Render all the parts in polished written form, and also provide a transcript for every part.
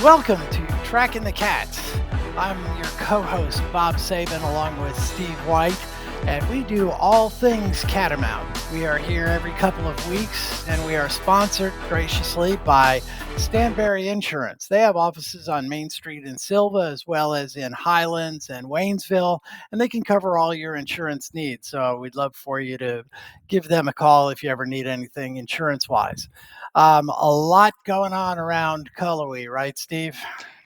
Welcome to Tracking the Cats. I'm your co-host, Bob Saban, along with Steve White, and we do all things Catamount. We are here every couple of weeks, and we are sponsored graciously by Stanberry Insurance. They have offices on Main Street in Silva, as well as in Highlands and Waynesville, and they can cover all your insurance needs. So we'd love for you to give them a call if you ever need anything insurance-wise. A lot going on around Cullowhee, right, Steve?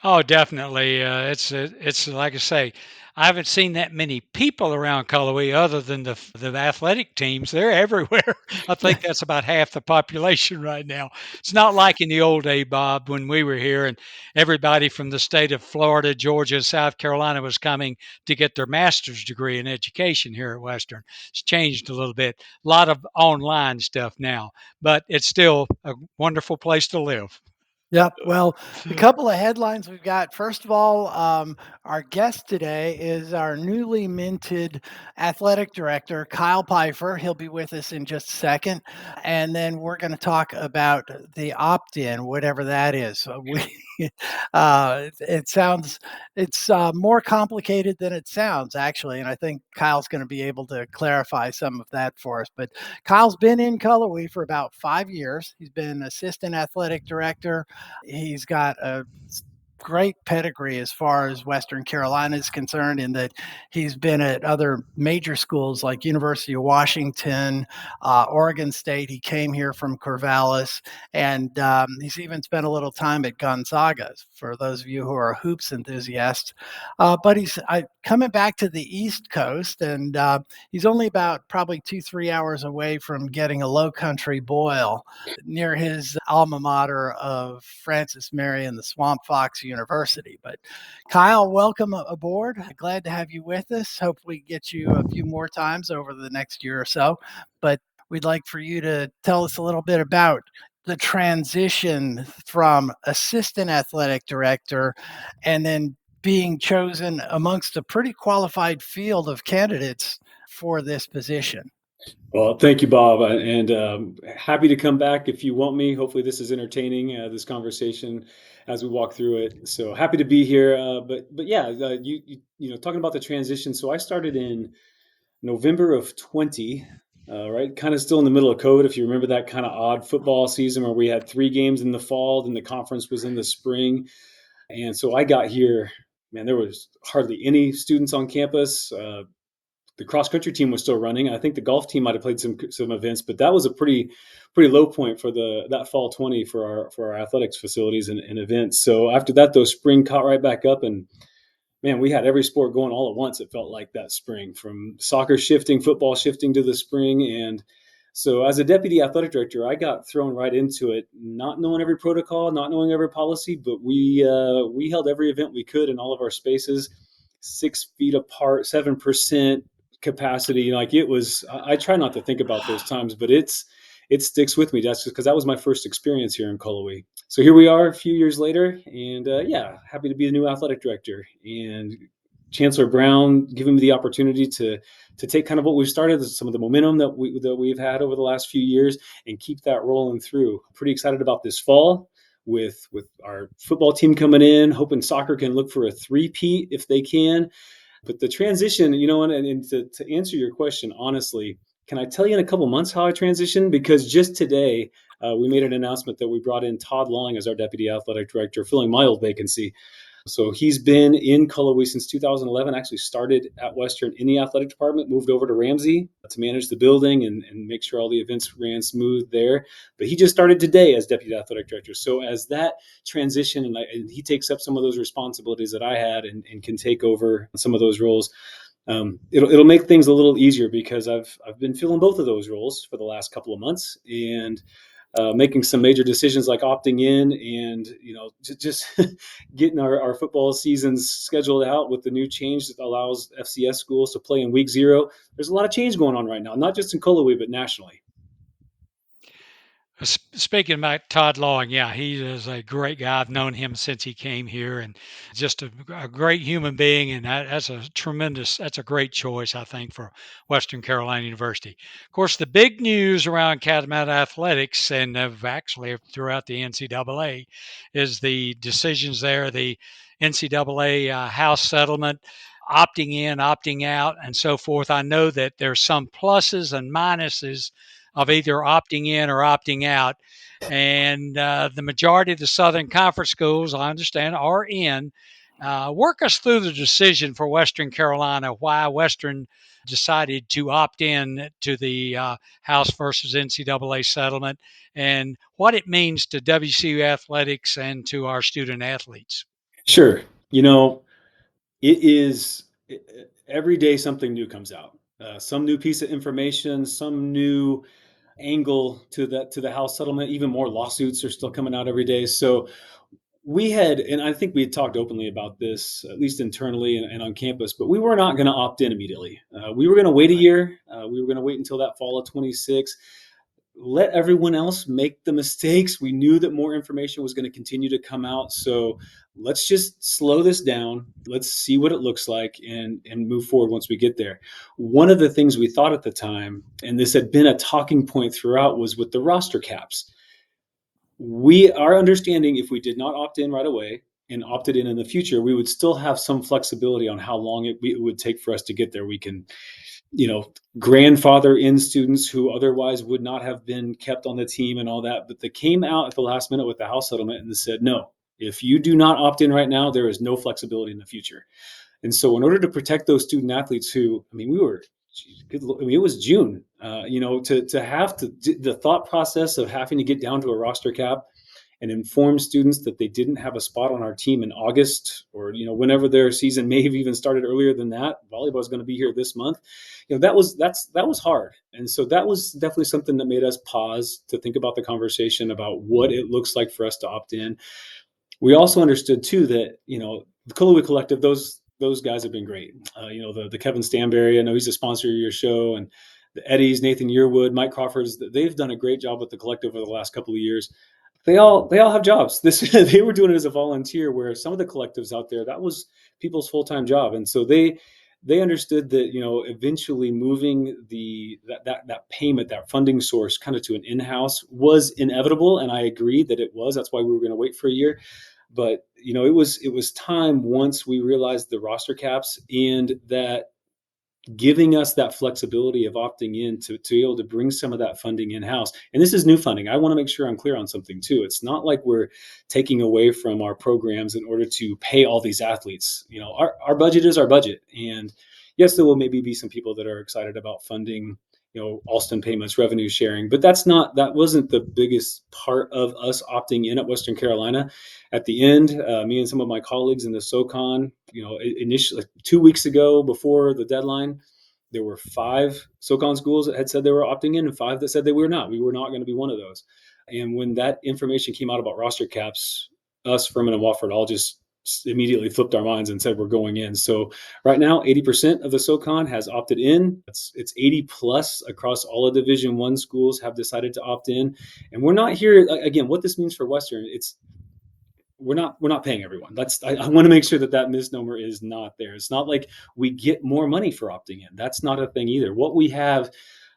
Oh, definitely. It's like I say, I haven't seen that many people around Cullowhee other than the athletic teams. They're everywhere. I think that's about half the population right now. It's not like in the old day, Bob, when we were here and everybody from the state of Florida, Georgia, and South Carolina was coming to get their master's degree in education here at Western. It's changed a little bit. A lot of online stuff now, but it's still a wonderful place to live. Yep. Well, a couple of headlines we've got. First of all, our guest today is our newly minted athletic director, Kyle Pifer. He'll be with us in just a second. And then we're going to talk about the opt in, whatever that is. It sounds, it's more complicated than it sounds, actually. And I think Kyle's going to be able to clarify some of that for us. But Kyle's been in Cullowhee for about 5 years. He's been assistant athletic director. He's got a great pedigree as far as Western Carolina is concerned, in that he's been at other major schools like University of Washington, Oregon State. He came here from Corvallis, and he's even spent a little time at Gonzaga, for those of you who are hoops enthusiasts. But he's coming back to the East Coast, and he's only about probably 2-3 hours away from getting a low country boil near his alma mater of Francis Marion, the Swamp Fox University. But Kyle, welcome aboard. Glad to have you with us. Hopefully get you a few more times over the next year or so. But we'd like for you to tell us a little bit about the transition from assistant athletic director and then being chosen amongst a pretty qualified field of candidates for this position. Well, thank you, Bob, and happy to come back if you want me. Hopefully, this is entertaining, this conversation as we walk through it. So happy to be here. But yeah, you know, talking about the transition. So I started in November of 20, right? Kind of still in the middle of COVID. If you remember that kind of odd football season where we had 3 games in the fall, then the conference was in the spring, and so I got here. Man, there was hardly any students on campus. The cross country team was still running. I think the golf team might have played some events, but that was a pretty low point for that fall 20 for our athletics facilities and events. So after that, those spring caught right back up, and man, we had every sport going all at once. It felt like that spring, from soccer shifting, football shifting to the spring. And so as a deputy athletic director, I got thrown right into it, not knowing every protocol, not knowing every policy, but we held every event we could in all of our spaces, 6 feet apart, 7% capacity. Like, it was, I try not to think about those times, but it sticks with me. That's just because that was my first experience here in Cullowhee. So here we are a few years later, and yeah, happy to be the new athletic director. And Chancellor Brown giving me the opportunity to take kind of what we've started, some of the momentum that we've had over the last few years, and keep that rolling through. I'm pretty excited about this fall with our football team coming in, hoping soccer can look for a three-peat if they can. But the transition, you know, and to answer your question honestly, can I tell you in a couple months how I transitioned? Because just today, we made an announcement that we brought in Todd Long as our deputy athletic director, filling my old vacancy. So he's been in Cullowhee since 2011, actually started at Western in the athletic department, moved over to Ramsey to manage the building and make sure all the events ran smooth there. But he just started today as deputy athletic director. So as that transition, and he takes up some of those responsibilities that I had and can take over some of those roles, it'll make things a little easier, because I've been filling both of those roles for the last couple of months, and making some major decisions like opting in, and you know, just getting our football seasons scheduled out with the new change that allows FCS schools to play in week 0. There's a lot of change going on right now, not just in Cullowhee but nationally. Speaking about Todd Long, yeah, he is a great guy. I've known him since he came here, and just a great human being. And that's a great choice, I think, for Western Carolina University. Of course, the big news around Catamount athletics, and actually throughout the NCAA, is the decisions there. The NCAA House settlement, opting in, opting out, and so forth. I know that there's some pluses and minuses of either opting in or opting out. And the majority of the Southern Conference schools, I understand, are in. Work us through the decision for Western Carolina, why Western decided to opt in to the House versus NCAA settlement, and what it means to WCU athletics and to our student athletes. Sure. You know, it is every day something new comes out. Some new piece of information, some new angle to the House settlement. Even more lawsuits are still coming out every day. So we had, and I think we had talked openly about this, at least internally and on campus, but we were not going to opt in immediately. We were going to wait a Right. year. We were going to wait until that fall of 26, let everyone else make the mistakes. We knew that more information was going to continue to come out. So let's just slow this down. Let's see what it looks like and move forward once we get there. One of the things we thought at the time, and this had been a talking point throughout, was with the roster caps. Our understanding, if we did not opt in right away and opted in the future, we would still have some flexibility on how long it would take for us to get there. We can, grandfather in students who otherwise would not have been kept on the team and all that. But they came out at the last minute with the House settlement and said, no, if you do not opt in right now, there is no flexibility in the future. And so, in order to protect those student athletes who, I mean, we were, I mean, it was June, to have to, the thought process of having to get down to a roster cap and inform students that they didn't have a spot on our team in August, or whenever their season may have even started earlier than that. Volleyball is going to be here this month. That was hard, and so that was definitely something that made us pause to think about the conversation about what it looks like for us to opt in. We also understood too that the Colloquy Collective, those guys have been great. The Kevin Stanberry, I know he's a sponsor of your show, and the Eddies, Nathan Yearwood, Mike Crawford's, they've done a great job with the collective over the last couple of years. They all have jobs. They were doing it as a volunteer, where some of the collectives out there, that was people's full-time job, and so they understood that eventually moving that payment, that funding source, kind of to an in-house was inevitable, and I agree that it was. That's why we were going to wait for a year. But it was time, once we realized the roster caps and that giving us that flexibility of opting in to be able to bring some of that funding in house. And this is new funding. I want to make sure I'm clear on something too. It's not like we're taking away from our programs in order to pay all these athletes. Our budget is our budget. And yes, there will maybe be some people that are excited about funding, Alston payments, revenue sharing, but that wasn't the biggest part of us opting in at Western Carolina. At the end, me and some of my colleagues in the SoCon, initially 2 weeks ago before the deadline, there were 5 SoCon schools that had said they were opting in and 5 that said they were not. We were not going to be one of those. And when that information came out about roster caps, us, Furman, and Wofford all just immediately flipped our minds and said we're going in. So right now, 80% of the SoCon has opted in. It's 80 plus across all of Division I schools have decided to opt in. And we're not here again. What this means for Western, we're not paying everyone. I want to make sure that misnomer is not there. It's not like we get more money for opting in. That's not a thing either. What we have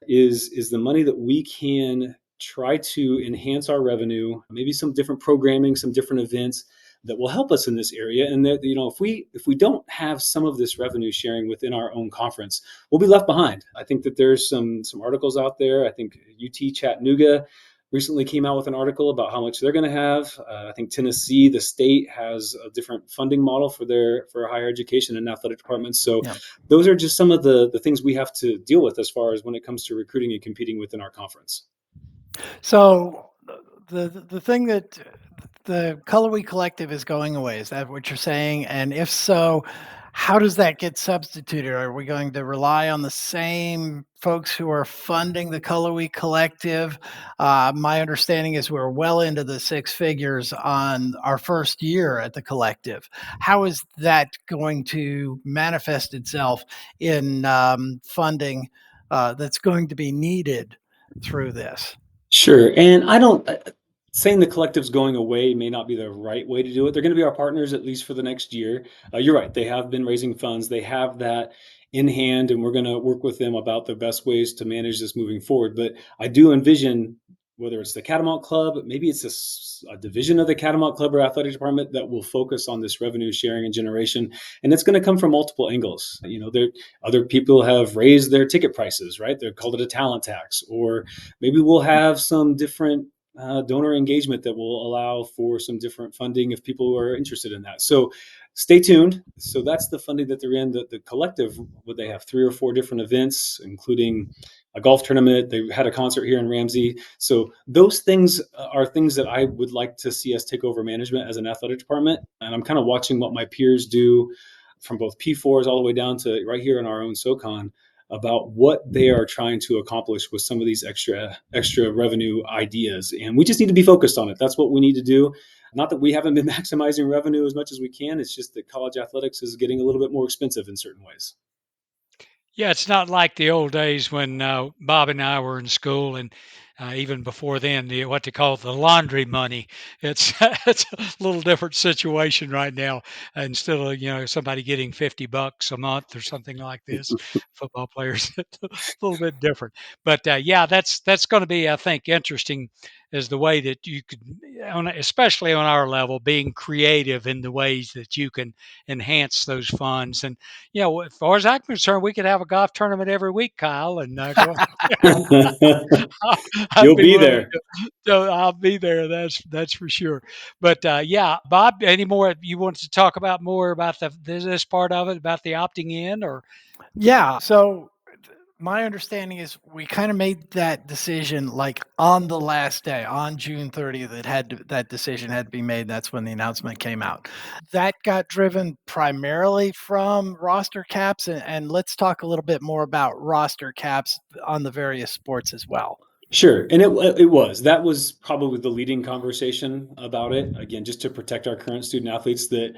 is the money that we can try to enhance our revenue, maybe some different programming, some different events that will help us in this area. And that, if we don't have some of this revenue sharing within our own conference, we'll be left behind. I think that there's some articles out there. I think UT Chattanooga recently came out with an article about how much they're going to have. I think Tennessee, the state, has a different funding model for higher education and athletic departments. So Yeah. those are just some of the things we have to deal with as far as when it comes to recruiting and competing within our conference. So the thing that the Colorway Collective is going away, is that what you're saying? And if so, how does that get substituted? Are we going to rely on the same folks who are funding the Colorway Collective? My understanding is we're well into the 6 figures on our first year at the collective. How is that going to manifest itself in funding that's going to be needed through this? Sure, and I don't saying the collective's going away may not be the right way to do it. They're gonna be our partners at least for the next year. You're right, they have been raising funds. They have that in hand, and we're gonna work with them about the best ways to manage this moving forward. But I do envision whether it's the Catamount Club, maybe it's a division of the Catamount Club or athletic department that will focus on this revenue sharing and generation, and it's gonna come from multiple angles. There other people have raised their ticket prices, right? They've called it a talent tax, or maybe we'll have some different donor engagement that will allow for some different funding if people are interested in that. So stay tuned. So that's the funding that they're in. The collective, would they have 3 or 4 different events, including a golf tournament? They had a concert here in Ramsey. So those things are things that I would like to see us take over management as an athletic department. And I'm kind of watching what my peers do from both P4s all the way down to right here in our own SoCon about what they are trying to accomplish with some of these extra revenue ideas, and we just need to be focused on it. That's what we need to do. Not that we haven't been maximizing revenue as much as we can, it's just that college athletics is getting a little bit more expensive in certain ways. Yeah, it's not like the old days when Bob and I were in school, and even before then, what they call the laundry money. It's it's a little different situation right now. Instead of somebody getting $50 a month or something like this, football players, it's a little bit different. But yeah, that's going to be, I think, interesting as the way that you could, especially on our level, being creative in the ways that you can enhance those funds. And as far as I'm concerned, we could have a golf tournament every week, Kyle, and go. I'd You'll be be willing there. to. So I'll be there. That's for sure. But yeah, Bob, any more you want to talk about more about this part of it about the opting in or? Yeah. So my understanding is we kind of made that decision like on the last day, on June 30th. That decision had to be made. That's when the announcement came out. That got driven primarily from roster caps, and let's talk a little bit more about roster caps on the various sports as well. Sure, and that was probably the leading conversation about it. Again, just to protect our current student athletes that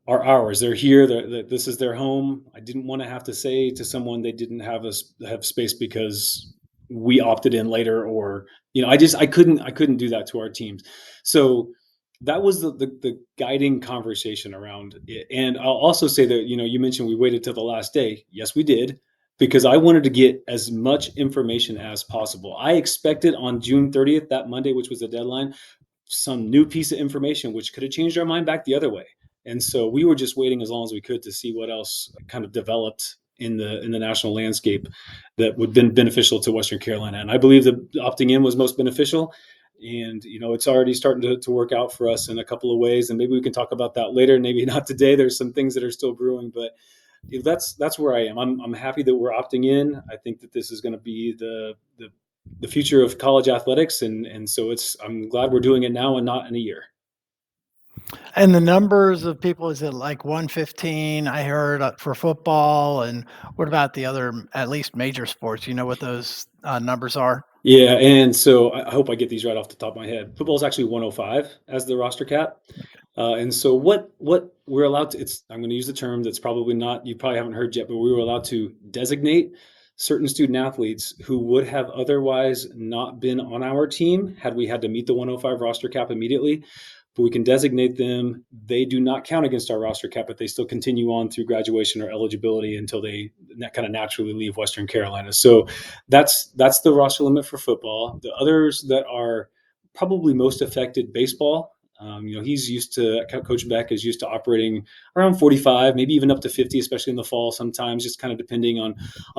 are ours. They're here. This is their home. I didn't want to have to say to someone they didn't have space because we opted in later, or I couldn't do that to our teams. So that was the guiding conversation around it. And I'll also say that you mentioned we waited till the last day. Yes, we did, because I wanted to get as much information as possible. I expected on June 30th, that Monday, which was the deadline, some new piece of information which could have changed our mind back the other way. And so we were just waiting as long as we could to see what else kind of developed in the national landscape that would have been beneficial to Western Carolina. And I believe that opting in was most beneficial. And it's already starting to work out for us in a couple of ways. And maybe we can talk about that later. Maybe not today. There's some things that are still brewing, but that's where I am. I'm happy that we're opting in. I think that this is going to be the future of college athletics, and so I'm glad we're doing it now and not in a year. And the numbers of people, is it like 115? I heard for football. And what about the other, at least major sports? You know what those numbers are? Yeah, and so I hope I get these right off the top of my head. Football is actually 105 as the roster cap. And so what we're allowed to, I'm going to use the term that's probably not, you probably haven't heard yet, but we were allowed to designate certain student athletes who would have otherwise not been on our team had we had to meet the 105 roster cap immediately. But we can designate them. They do not count against our roster cap, but they still continue on through graduation or eligibility until they kind of naturally leave Western Carolina. So that's the roster limit for football. The others that are probably most affected, baseball. He's used to, Coach Beck is used to operating around 45, maybe even up to 50, especially in the fall sometimes, just kind of depending on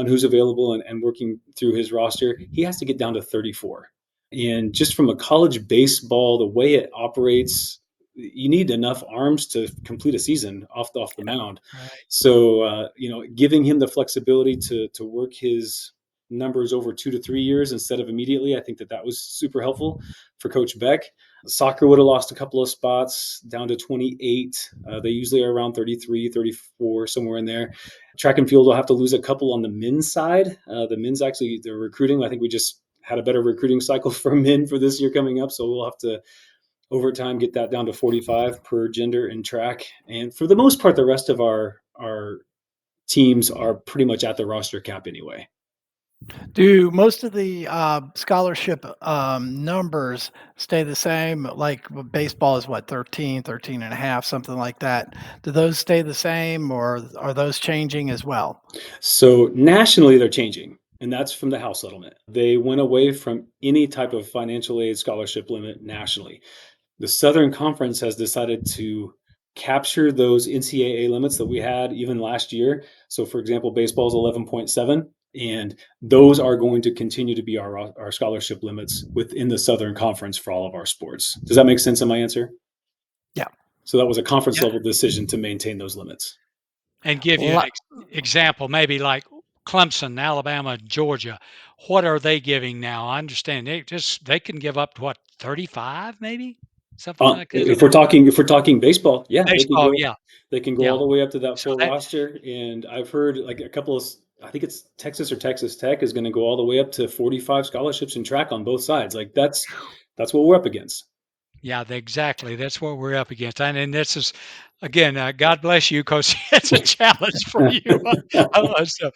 who's available and working through his roster. He has to get down to 34. And just from a college baseball, the way it operates, you need enough arms to complete a season off the mound. Right. So giving him the flexibility to work his numbers over 2 to 3 years instead of immediately, I think that was super helpful for Coach Beck. Soccer would have lost a couple of spots down to 28. They usually are around 33, 34, somewhere in there. Track and field will have to lose a couple on the men's side. The men's actually, they're recruiting. I think we just had a better recruiting cycle for men for this year coming up. So we'll have to, over time, get that down to 45 per gender in track. And for the most part, the rest of our teams are pretty much at the roster cap anyway. Do most of the scholarship numbers stay the same? Like baseball is what, 13, 13 and a half, something like that. Do those stay the same or are those changing as well? So nationally, they're changing, and that's from the House settlement. They went away from any type of financial aid scholarship limit nationally. The Southern Conference has decided to capture those NCAA limits that we had even last year. So, for example, baseball is 11.7, and those are going to continue to be our scholarship limits within the Southern Conference for all of our sports. Does that make sense in my answer? Yeah. So, that was a conference Yeah. level decision to maintain those limits. And give you an Lo- example, maybe like Clemson, Alabama, Georgia. What are they giving now? I understand they can give up to what, 35 maybe? Something like that. If we're talking baseball, yeah, Baseball, yeah, they can go yeah. all the way up to that So full that roster. And I've heard like a couple of, I think it's Texas or Texas Tech is going to go all the way up to 45 scholarships in track on both sides. Like that's what we're up against. Yeah, exactly. That's what we're up against. And this is, again, God bless you because it's a challenge for you. So,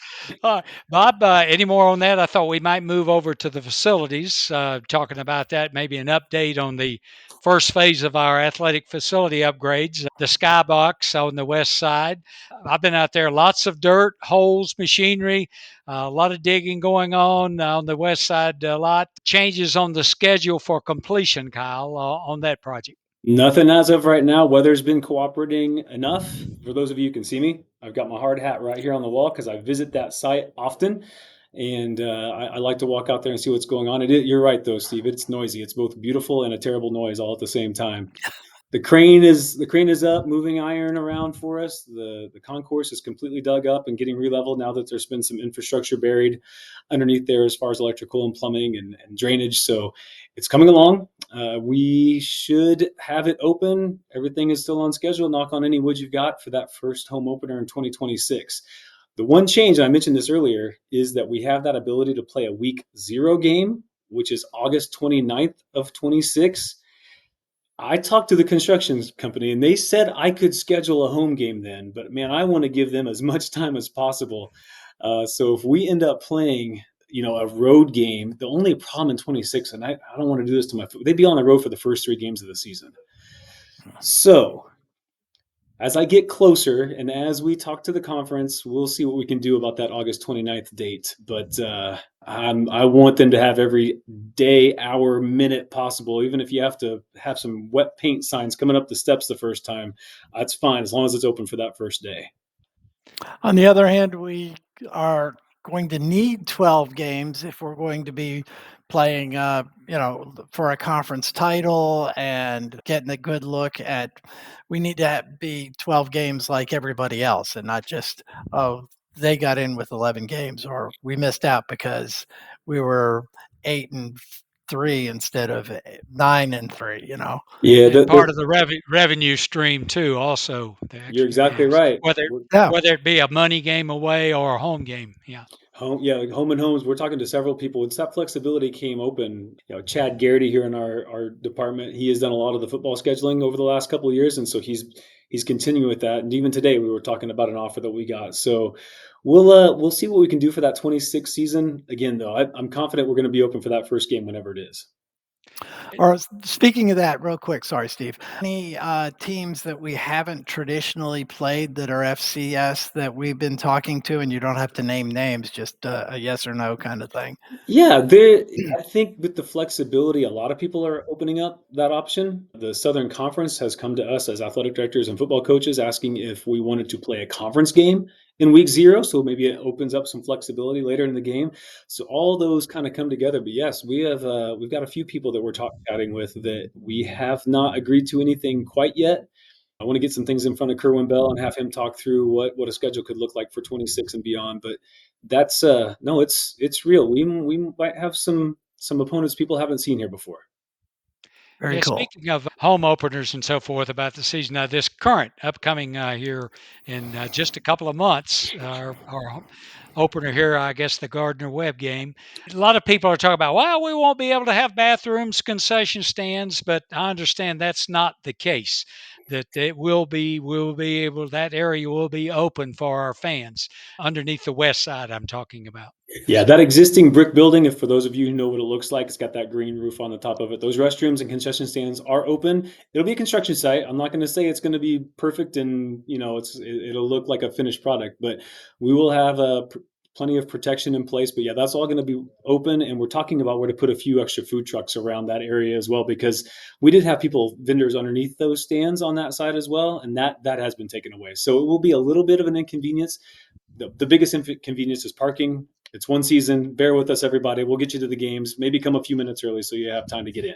Bob, any more on that? I thought we might move over to the facilities, talking about that, maybe an update on the first phase of our athletic facility upgrades, the skybox on the west side. I've been out there, lots of dirt, holes, machinery, a lot of digging going on the west side. A lot changes on the schedule for completion, Kyle, on that project. Nothing as of right now. Weather's been cooperating enough. For those of you who can see me, I've got my hard hat right here on the wall because I visit that site often. And I like to walk out there and see what's going on. You're right, though, Steve. It's noisy. It's both beautiful and a terrible noise all at the same time. The crane is up, moving iron around for us. The concourse is completely dug up and getting releveled now that there's been some infrastructure buried underneath there as far as electrical and plumbing and drainage. So it's coming along. We should have it open. Everything is still on schedule. Knock on any wood you've got for that first home opener in 2026. The one change, and I mentioned this earlier, is that we have that ability to play a week zero game, which is August 29th of 26. I talked to the construction company and they said I could schedule a home game then, but man, I want to give them as much time as possible. So if we end up playing, a road game, the only problem in 26, and I don't want to do this to they'd be on the road for the first 3 games of the season. So as I get closer and as we talk to the conference, we'll see what we can do about that August 29th date. But I want them to have every day, hour, minute possible. Even if you have to have some wet paint signs coming up the steps the first time, that's fine as long as it's open for that first day. On the other hand, we are going to need 12 games if we're going to be playing, for a conference title and getting a good look at. We need to be 12 games like everybody else, and not just, oh, they got in with 11 games, or we missed out because we were 8-3 instead of 9-3. Yeah, And part of the revenue stream too, also the you're extra exactly games, right. whether Yeah. whether it be a money game away or a home game. Yeah. Home, yeah, like home and homes. We're talking to several people. Once that flexibility came open, Chad Garrity here in our department, he has done a lot of the football scheduling over the last couple of years, and so he's continuing with that. And even today, we were talking about an offer that we got. So we'll see what we can do for that 26 season. Again, though, I'm confident we're going to be open for that first game whenever it is. Or speaking of that, real quick, sorry, Steve. Any teams that we haven't traditionally played that are FCS that we've been talking to, and you don't have to name names, just a yes or no kind of thing. Yeah, I think with the flexibility, a lot of people are opening up that option. The Southern Conference has come to us as athletic directors and football coaches asking if we wanted to play a conference game in week zero. So maybe it opens up some flexibility later in the game. So all those kind of come together. But yes, we've got a few people that we're chatting with that we have not agreed to anything quite yet. I want to get some things in front of Kerwin Bell and have him talk through what a schedule could look like for 26 and beyond. But that's no, it's real. We might have some opponents people haven't seen here before. Very Yeah, cool. speaking of home openers and so forth about the season, now this current upcoming here in just a couple of months, our opener here, I guess the Gardner Webb game. A lot of people are talking about, well, we won't be able to have bathrooms, concession stands, but I understand that's not the case. that it will be able that area will be open for our fans underneath the west side I'm talking about. Yeah, that existing brick building, if for those of you who know what it looks like, it's got that green roof on the top of it. Those restrooms and concession stands are open. It'll be a construction site. I'm not going to say it's going to be perfect and it'll look like a finished product, but we will have plenty of protection in place. But yeah, that's all going to be open, and we're talking about where to put a few extra food trucks around that area as well, because we did have vendors underneath those stands on that side as well, and that has been taken away. So it will be a little bit of an inconvenience. The biggest inconvenience is parking. It's one season. Bear with us, everybody. We'll get you to the games. Maybe come a few minutes early so you have time to get in.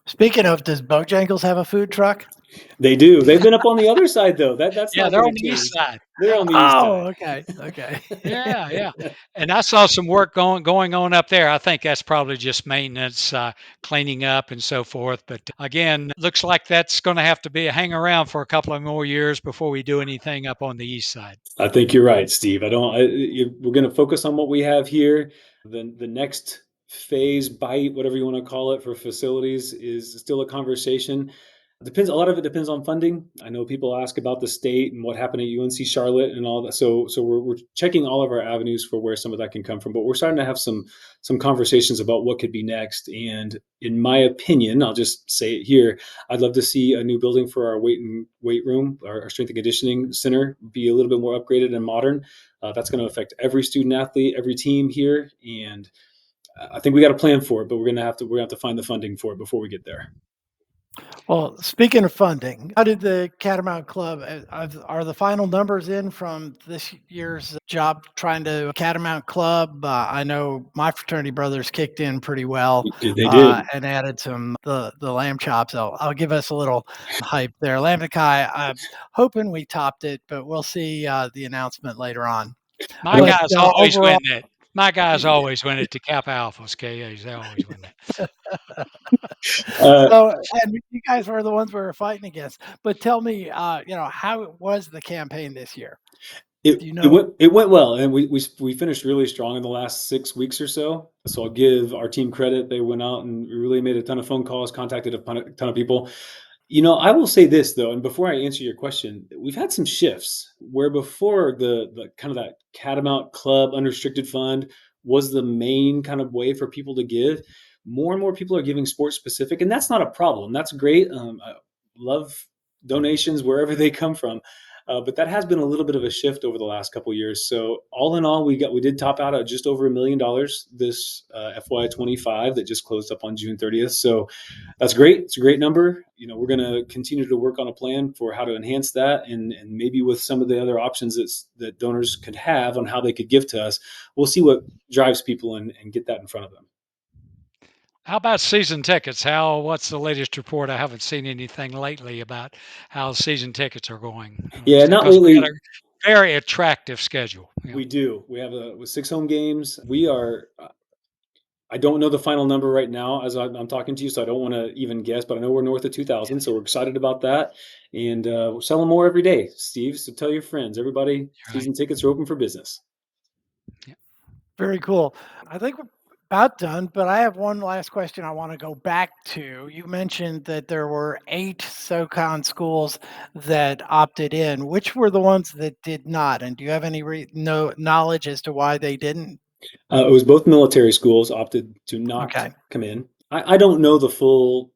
Speaking of, does Bojangles have a food truck? They do. They've been up on the other side though. That's Yeah, not they're going on to the east change. side. They're on the east Oh, side. okay, okay. Yeah, yeah. And I saw some work going on up there. I think that's probably just maintenance, cleaning up and so forth. But again, looks like that's going to have to be a hang around for a couple of more years before we do anything up on the east side. I think you're right, Steve. I don't. We're going to focus on what we have here. The next phase, bite, whatever you want to call it, for facilities is still a conversation. Depends. A lot of it depends on funding. I know people ask about the state and what happened at UNC Charlotte and all that. So we're checking all of our avenues for where some of that can come from. But we're starting to have some conversations about what could be next. And in my opinion, I'll just say it here. I'd love to see a new building for our weight room, our strength and conditioning center, be a little bit more upgraded and modern. That's going to affect every student athlete, every team here, and I think we got a plan for it. But we're gonna have to find the funding for it before we get there. Well, speaking of funding, how did the Catamount Club, are the final numbers in from this year's job trying to Catamount Club? I know my fraternity brothers kicked in pretty well They did. and added the lamb chops. I'll give us a little hype there. Lamb to Kai, I'm hoping we topped it, but we'll see the announcement later on. My But guys always overall, win that. My guys always win it to Cap Alphas, KAs. They always win that. Uh, so, and you guys were the ones we were fighting against. But tell me, how was the campaign this year? It Do you it know? went well, and we finished really strong in the last 6 weeks or so. So I'll give our team credit. They went out and really made a ton of phone calls, contacted a ton of people. I will say this though, and before I answer your question, we've had some shifts where before the kind of that Catamount Club unrestricted fund was the main kind of way for people to give. More and more people are giving sports specific, and that's not a problem. That's great. I love donations wherever they come from. But that has been a little bit of a shift over the last couple of years. So all in all, we did top out at just over $1 million this FY25 that just closed up on June 30th. So that's great. It's a great number. We're going to continue to work on a plan for how to enhance that, and maybe with some of the other options that donors could have on how they could give to us. We'll see what drives people and get that in front of them. How about season tickets? What's the latest report? I haven't seen anything lately about how season tickets are going. Yeah, not Because we got a lately. very attractive schedule. Yeah. We do. We have with 6 home games. We are. I don't know the final number right now as I'm talking to you, so I don't want to even guess. But I know we're north of 2,000, so we're excited about that, and we're selling more every day, Steve. So tell your friends, everybody. Right. Season tickets are open for business. Yeah. Very cool. I think we're about done, but I have one last question I want to go back to. You mentioned that there were 8 SoCon schools that opted in. Which were the ones that did not? And do you have any no knowledge as to why they didn't? It was both military schools opted to not Okay. come in. I don't know the full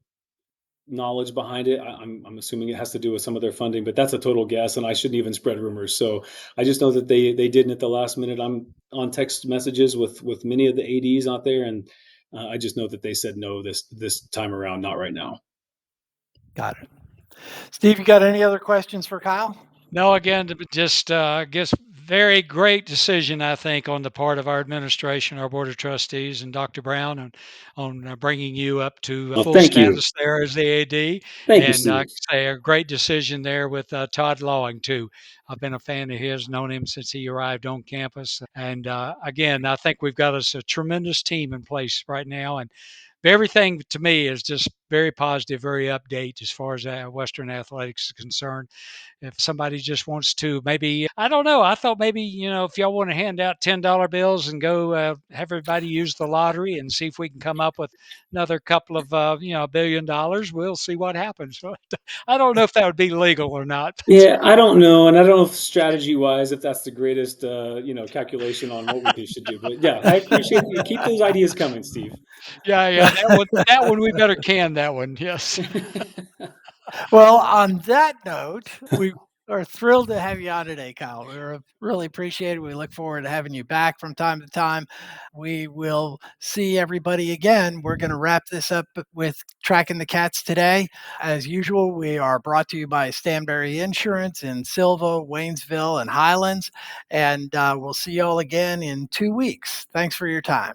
knowledge behind it. I'm assuming it has to do with some of their funding, but that's a total guess, and I shouldn't even spread rumors. So I just know that they didn't at the last minute. I'm on text messages with many of the ads out there, and I just know that they said no this time around, not right now. Got it. Steve, you got any other questions for Kyle? No, again, just I guess very great decision, I think, on the part of our administration, our board of trustees, and Dr. Brown on bringing you up to Well, full thank you, status there as the AD, thank you, and Steve. say a great decision there with Todd Lawing too. I've been a fan of his, known him since he arrived on campus, and again, I think we've got us a tremendous team in place right now, and everything to me is just very positive, very update as far as Western athletics is concerned. If somebody just wants to, maybe, I don't know. I thought maybe, if y'all want to hand out $10 bills and go have everybody use the lottery and see if we can come up with another couple of, $1 billion, we'll see what happens. I don't know if that would be legal or not. Yeah, I don't know, and I don't know if strategy-wise, if that's the greatest, calculation on what we should do. But yeah, I appreciate you. Keep those ideas coming, Steve. Yeah, yeah, that one we better can that one. Yes. Well, on that note, we are thrilled to have you on today, Kyle. Really appreciate it. We look forward to having you back from time to time. We will see everybody again. We're going to wrap this up with Tracking the Cats today. As usual, we are brought to you by Stanberry Insurance in Silva, Waynesville, and Highlands. And we'll see you all again in 2 weeks. Thanks for your time.